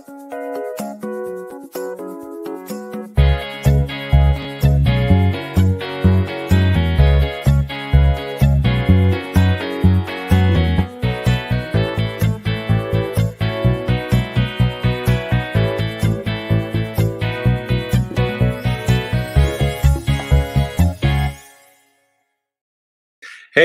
Hey,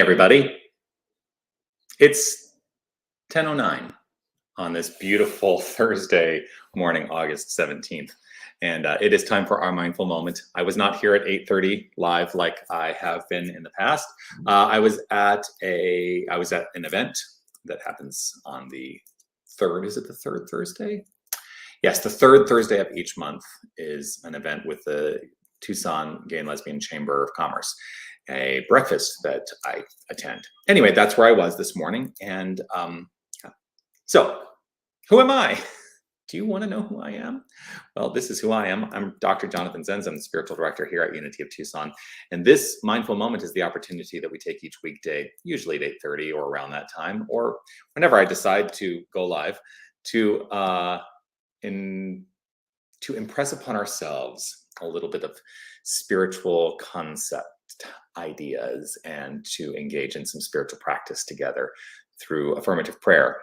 everybody. It's 10:09 on this beautiful Thursday morning, August 17th. And it is time for our mindful moment. I was not here at 8:30 live like I have been in the past. I was at an event that happens on the third. Is it the third Thursday? Yes, the third Thursday of each month is an event with the Tucson Gay and Lesbian Chamber of Commerce, a breakfast that I attend. Anyway, that's where I was this morning. And so, who am I? Do you want to know who I am? Well, this is who I am. I'm Dr. Jonathan Zenz. I'm the spiritual director here at Unity of Tucson. And this mindful moment is the opportunity that we take each weekday, usually at 8:30 or around that time, or whenever I decide to go live, to impress upon ourselves a little bit of spiritual concept ideas and to engage in some spiritual practice together through affirmative prayer.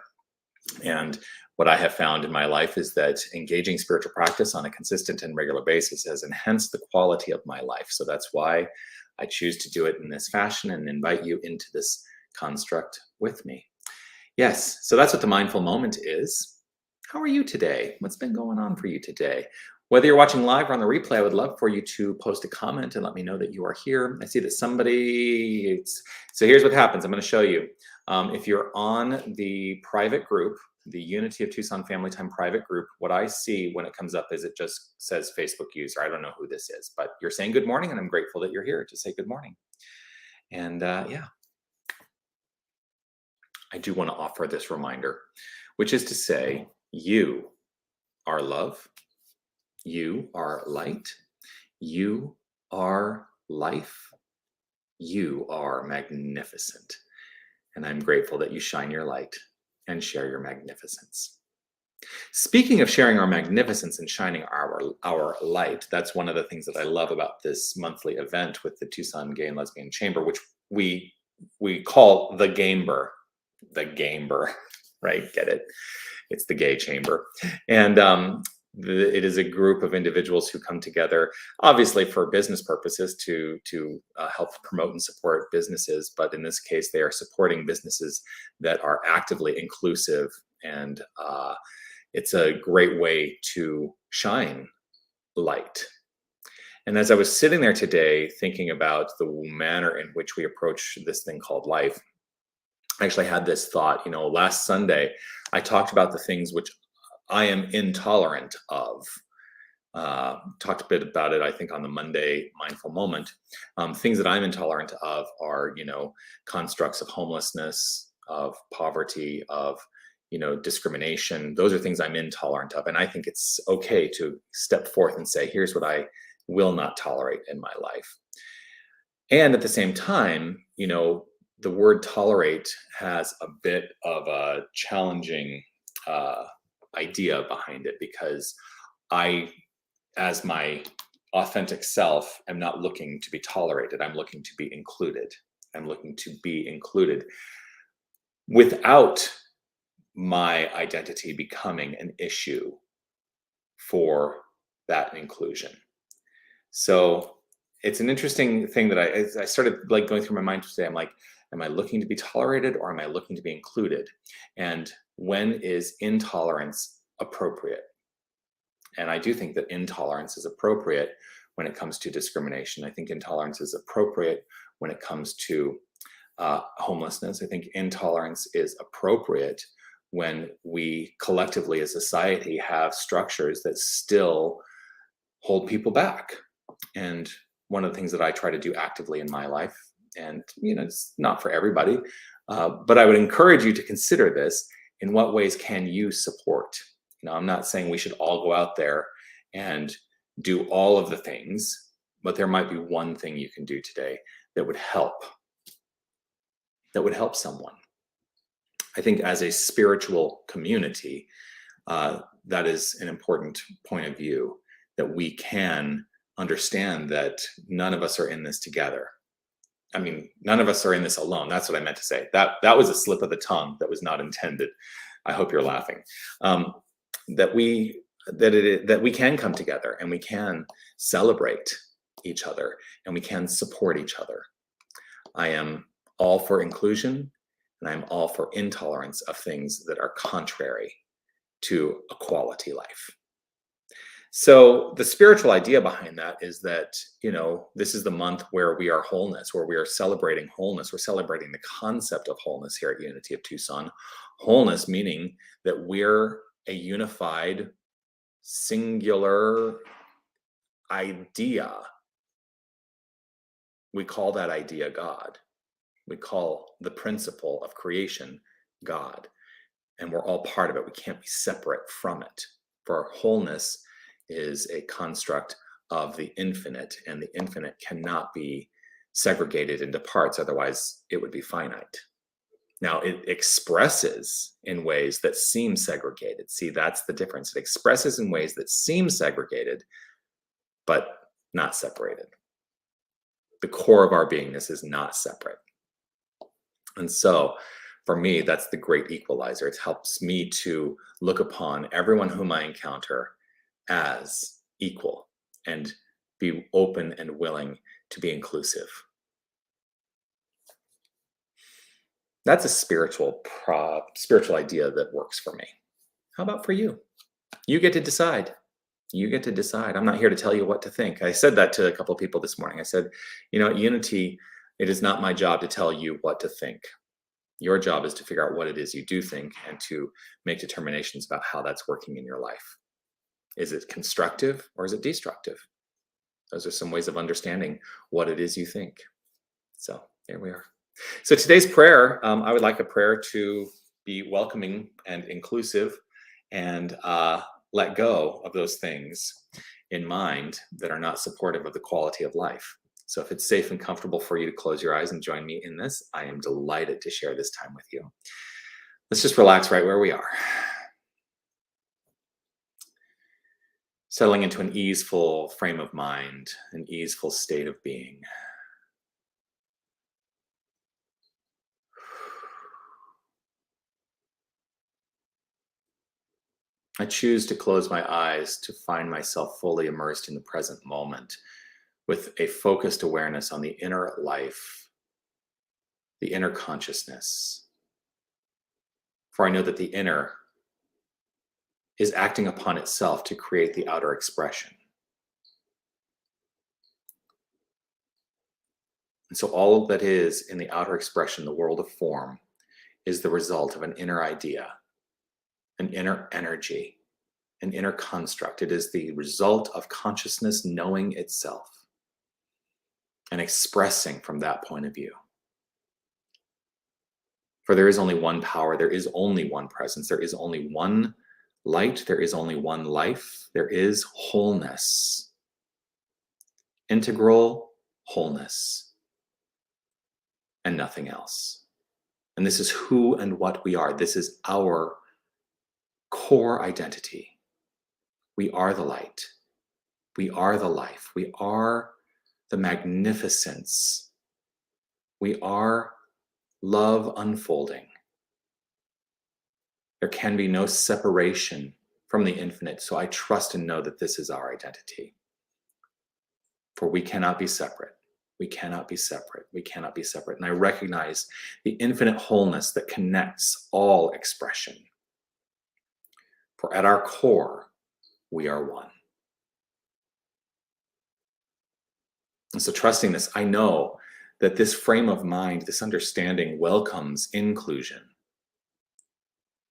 And what I have found in my life is that engaging spiritual practice on a consistent and regular basis has enhanced the quality of my life. So that's why I choose to do it in this fashion and invite you into this construct with me. Yes, so that's what the mindful moment is. How are you today? What's been going on for you today? Whether you're watching live or on the replay, I would love for you to post a comment and let me know that you are here. I see that so here's what happens. I'm going to show you. If you're on the private group, the Unity of Tucson Family Time private group, what I see when it comes up is it just says Facebook user. I don't know who this is, but you're saying good morning, and I'm grateful that you're here to say good morning. And yeah, I do want to offer this reminder, which is to say, you are love. You are light. You are life. You are magnificent. And I'm grateful that you shine your light and share your magnificence. Speaking of sharing our magnificence and shining our light, that's one of the things that I love about this monthly event with the Tucson Gay and Lesbian Chamber, which we call the Gamer. The Gamer, right? Get it? It's the gay chamber. And it is a group of individuals who come together, obviously for business purposes, to help promote and support businesses. But in this case, they are supporting businesses that are actively inclusive. And it's a great way to shine light. And as I was sitting there today thinking about the manner in which we approach this thing called life, I actually had this thought. Last Sunday, I talked about the things which I am intolerant of. Talked a bit about it, I think, on the Monday mindful moment. Things that I'm intolerant of are, constructs of homelessness, of poverty, of, discrimination. Those are things I'm intolerant of. And I think it's okay to step forth and say, here's what I will not tolerate in my life. And at the same time, the word tolerate has a bit of a challenging idea behind it, because I, as my authentic self, am not looking to be tolerated. I'm looking to be included. I'm looking to be included without my identity becoming an issue for that inclusion. So it's an interesting thing that I started going through my mind today. I'm like, am I looking to be tolerated, or am I looking to be included? And when is intolerance appropriate? And I do think that intolerance is appropriate when it comes to discrimination. I think intolerance is appropriate when it comes to homelessness. I think intolerance is appropriate when we collectively as a society have structures that still hold people back. And one of the things that I try to do actively in my life, and it's not for everybody, but I would encourage you to consider this. In what ways can you support? I'm not saying we should all go out there and do all of the things, but there might be one thing you can do today that would help someone. I think as a spiritual community, that is an important point of view, that we can understand that none of us are in this together. I mean, none of us are in this alone. That's what I meant to say. That was a slip of the tongue that was not intended. I hope you're laughing. That we can come together and we can celebrate each other and we can support each other. I am all for inclusion, and I'm all for intolerance of things that are contrary to a quality life. So the spiritual idea behind that is that, this is the month where we are wholeness, where we are celebrating wholeness. We're celebrating the concept of wholeness here at Unity of Tucson. Wholeness meaning that we're a unified, singular idea. We call that idea God. We call the principle of creation God. And we're all part of it. We can't be separate from it. For wholeness is a construct of the infinite, and the infinite cannot be segregated into parts, otherwise it would be finite. Now, it expresses in ways that seem segregated. See, that's the difference. It expresses in ways that seem segregated, but not separated. The core of our beingness is not separate. And so, for me, that's the great equalizer. It helps me to look upon everyone whom I encounter as equal and be open and willing to be inclusive. That's a spiritual idea that works for me. How about for you? You get to decide. You get to decide. I'm not here to tell you what to think. I said that to a couple of people this morning. I said, at Unity, it is not my job to tell you what to think. Your job is to figure out what it is you do think and to make determinations about how that's working in your life. Is it constructive or is it destructive? Those are some ways of understanding what it is you think. So there we are. So today's prayer, I would like a prayer to be welcoming and inclusive and let go of those things in mind that are not supportive of the quality of life. So if it's safe and comfortable for you to close your eyes and join me in this, I am delighted to share this time with you. Let's just relax right where we are. Settling into an easeful frame of mind, an easeful state of being. I choose to close my eyes to find myself fully immersed in the present moment with a focused awareness on the inner life, the inner consciousness. For I know that the inner is acting upon itself to create the outer expression. And so all that is in the outer expression, the world of form, is the result of an inner idea, an inner energy, an inner construct. It is the result of consciousness knowing itself and expressing from that point of view. For there is only one power, there is only one presence, there is only one light, there is only one life, there is wholeness, integral wholeness, and nothing else. And this is who and what we are. This is our core identity. We are the light. We are the life. We are the magnificence. We are love unfolding. There can be no separation from the infinite, so I trust and know that this is our identity. For we cannot be separate. We cannot be separate. We cannot be separate. And I recognize the infinite wholeness that connects all expression. For at our core, we are one. And so trusting this, I know that this frame of mind, this understanding welcomes inclusion.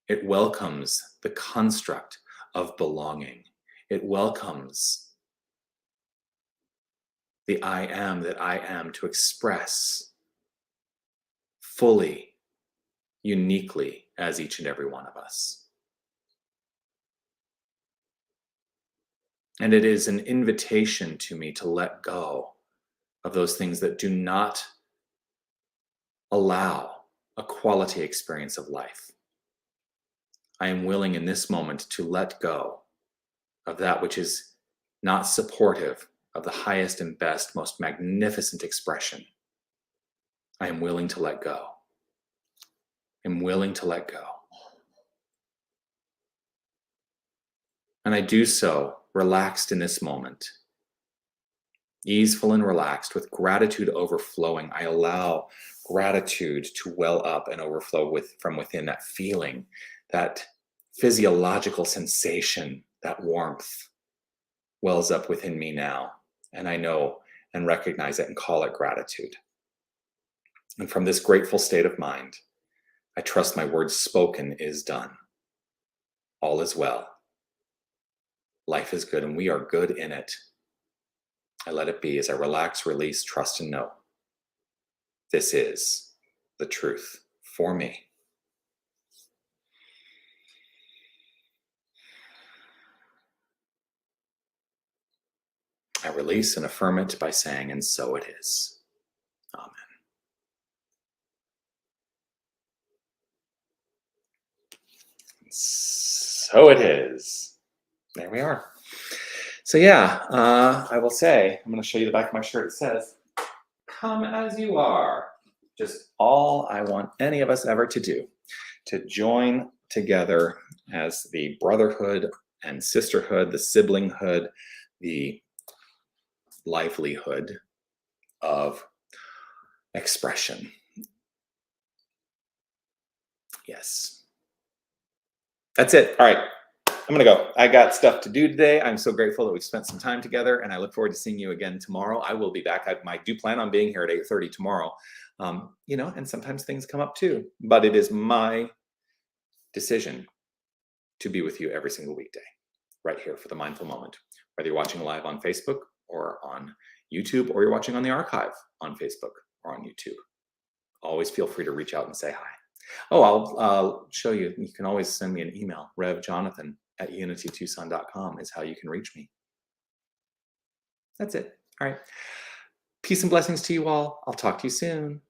It welcomes the construct of belonging. It welcomes the I am that I am to express fully, uniquely as each and every one of us. And it is an invitation to me to let go of those things that do not allow a quality experience of life. I am willing in this moment to let go of that which is not supportive of the highest and best, most magnificent expression. I am willing to let go. I'm willing to let go. And I do so relaxed in this moment, easeful and relaxed, with gratitude overflowing. I allow gratitude to well up and overflow from within, that feeling, that physiological sensation, that warmth wells up within me now. And I know and recognize it and call it gratitude. And from this grateful state of mind, I trust my word spoken is done. All is well. Life is good and we are good in it. I let it be as I relax, release, trust, and know. This is the truth for me. I release and affirm it by saying, and so it is. Amen. So it is. There we are. So yeah, I will say, I'm going to show you the back of my shirt. It says, come as you are. Just all I want any of us ever to do, to join together as the brotherhood and sisterhood, the siblinghood, the livelihood of expression. Yes. That's it. All right. I'm going to go. I got stuff to do today. I'm so grateful that we spent some time together, and I look forward to seeing you again tomorrow. I will be back. I do plan on being here at 8:30 tomorrow. And sometimes things come up too, but it is my decision to be with you every single weekday, right here for the mindful moment, whether you're watching live on Facebook or on YouTube, or you're watching on the archive on Facebook or on YouTube. Always feel free to reach out and say hi. Oh, I'll show you. You can always send me an email. revjonathan@unitytucson.com is how you can reach me. That's it. All right. Peace and blessings to you all. I'll talk to you soon.